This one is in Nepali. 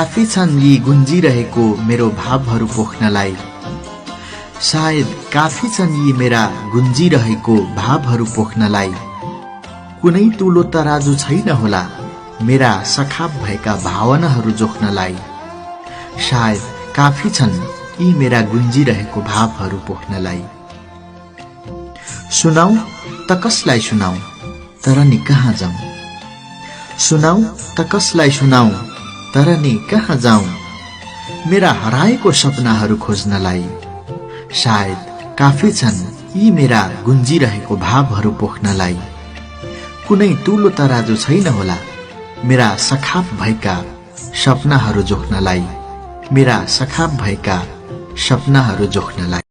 काफी छन् यी गुन्जिरहेको मेरो भावहरू पोख्नलाई। सायद काफी छन् यी मेरा गुन्जिरहेको भावहरू पोख्नलाई। कुनै तुलो तराजु छैन होला मेरा सखाप भएका भावनाहरू जोख्नलाई। सायद काफी छन् यी मेरा गुन्जिरहेको भावहरू पोख्नलाई। सुनाऊ त कसलाई सुनाऊ तर नि कहाँ जाऊँ, सुनाऊ त कसलाई सुनाऊ तर नि कहाँ जाऊँ, मेरा हराएको सपनाहरू खोज्नलाई। सायद काफी छन् यी मेरा गुन्जिरहेको भावहरू पोख्नलाई। कुनै तुलो तराजु छैन होला मेरा सखाप भएका सपनाहरू जोख्नलाई, मेरा सखाप भएका सपनाहरू जोख्नलाई।